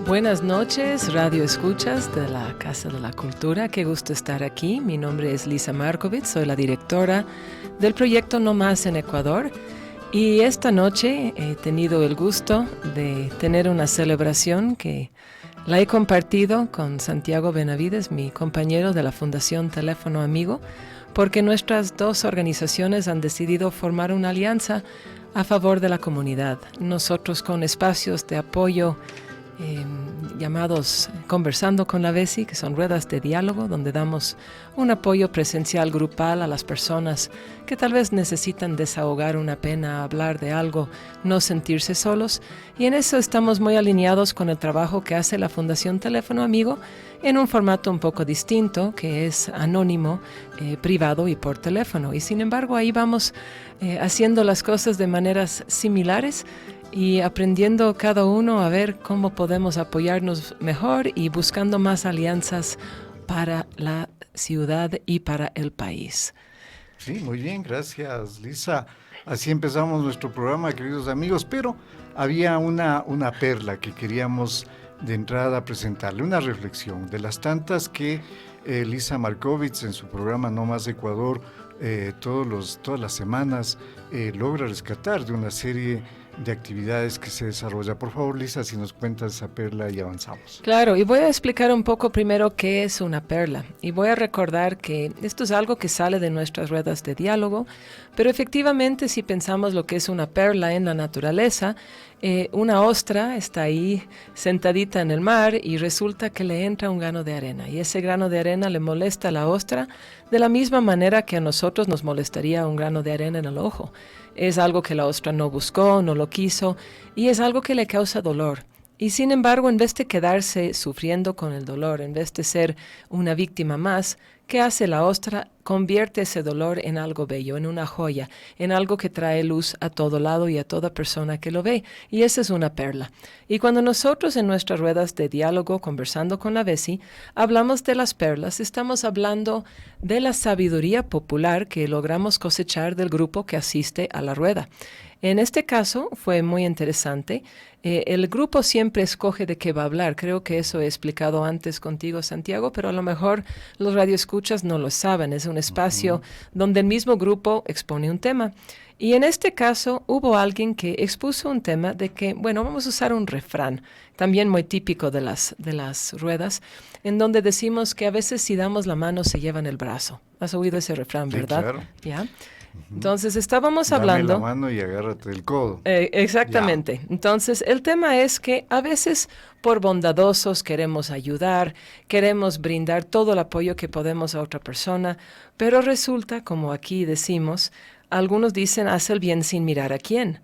Buenas noches, Radio Escuchas de la Casa de la Cultura. Qué gusto estar aquí. Mi nombre es Lisa Markovitz, soy la directora del proyecto No Más en Ecuador. Y esta noche he tenido el gusto de tener una celebración que la he compartido con Santiago Benavides, mi compañero de la Fundación Teléfono Amigo, porque nuestras dos organizaciones han decidido formar una alianza a favor de la comunidad. Nosotros con espacios de apoyo llamados Conversando con la Vesi, que son ruedas de diálogo, donde damos un apoyo presencial grupal a las personas que tal vez necesitan desahogar una pena, hablar de algo, no sentirse solos. Y en eso estamos muy alineados con el trabajo que hace la Fundación Teléfono Amigo en un formato un poco distinto, que es anónimo, privado y por teléfono. Y sin embargo, ahí vamos haciendo las cosas de maneras similares y aprendiendo cada uno a ver cómo podemos apoyarnos mejor y buscando más alianzas para la ciudad y para el país. Sí, muy bien, gracias, Lisa. Así empezamos nuestro programa, queridos amigos, pero había una perla que queríamos de entrada presentarle, una reflexión de las tantas que Lisa Markovitz en su programa No Más Ecuador todas las semanas logra rescatar de una serie de actividades que se desarrolla. Por favor, Lisa, si nos cuentas esa perla y avanzamos. Claro, y voy a explicar un poco primero qué es una perla. Y voy a recordar que esto es algo que sale de nuestras ruedas de diálogo, pero efectivamente si pensamos lo que es una perla en la naturaleza, una ostra está ahí sentadita en el mar y resulta que le entra un grano de arena. Y ese grano de arena le molesta a la ostra de la misma manera que a nosotros nos molestaría un grano de arena en el ojo. Es algo que la ostra no buscó, no lo quiso, y es algo que le causa dolor. Y sin embargo, en vez de quedarse sufriendo con el dolor, en vez de ser una víctima más, ¿qué hace la ostra? Convierte ese dolor en algo bello, en una joya, en algo que trae luz a todo lado y a toda persona que lo ve. Y esa es una perla. Y cuando nosotros en nuestras ruedas de diálogo, conversando con la Vesi, hablamos de las perlas, estamos hablando de la sabiduría popular que logramos cosechar del grupo que asiste a la rueda. En este caso fue muy interesante. El grupo siempre escoge de qué va a hablar. Creo que eso he explicado antes contigo, Santiago, pero a lo mejor los radioescuchas no lo saben. Es un espacio donde el mismo grupo expone un tema. Y en este caso hubo alguien que expuso un tema de que, bueno, vamos a usar un refrán, también muy típico de las ruedas, en donde decimos que a veces si damos la mano se llevan el brazo. ¿Has oído ese refrán, verdad? Sí, claro. ¿Ya? Entonces estábamos hablando... Dame la mano y agárrate el codo. Exactamente. Ya. Entonces el tema es que a veces por bondadosos queremos ayudar, queremos brindar todo el apoyo que podemos a otra persona, pero resulta, como aquí decimos, algunos dicen haz el bien sin mirar a quién.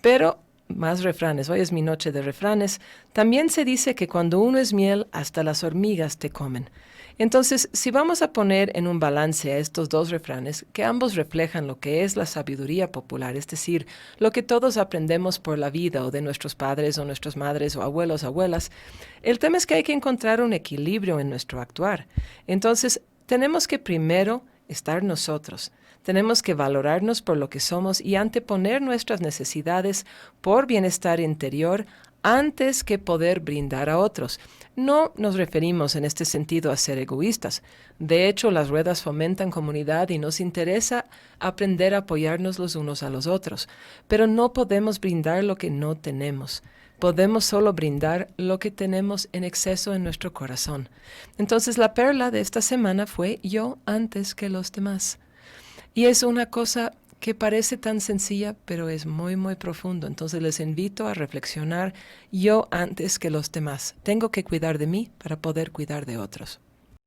Pero más refranes, hoy es mi noche de refranes, también se dice que cuando uno es miel, hasta las hormigas te comen. Entonces, si vamos a poner en un balance a estos dos refranes, que ambos reflejan lo que es la sabiduría popular, es decir, lo que todos aprendemos por la vida o de nuestros padres o nuestras madres o abuelos, abuelas, el tema es que hay que encontrar un equilibrio en nuestro actuar. Entonces, tenemos que primero estar nosotros. Tenemos que valorarnos por lo que somos y anteponer nuestras necesidades por bienestar interior antes que poder brindar a otros. No nos referimos en este sentido a ser egoístas. De hecho, las ruedas fomentan comunidad y nos interesa aprender a apoyarnos los unos a los otros. Pero no podemos brindar lo que no tenemos. Podemos solo brindar lo que tenemos en exceso en nuestro corazón. Entonces, la perla de esta semana fue yo antes que los demás. Y es una cosa que parece tan sencilla, pero es muy, muy profundo. Entonces les invito a reflexionar yo antes que los demás. Tengo que cuidar de mí para poder cuidar de otros.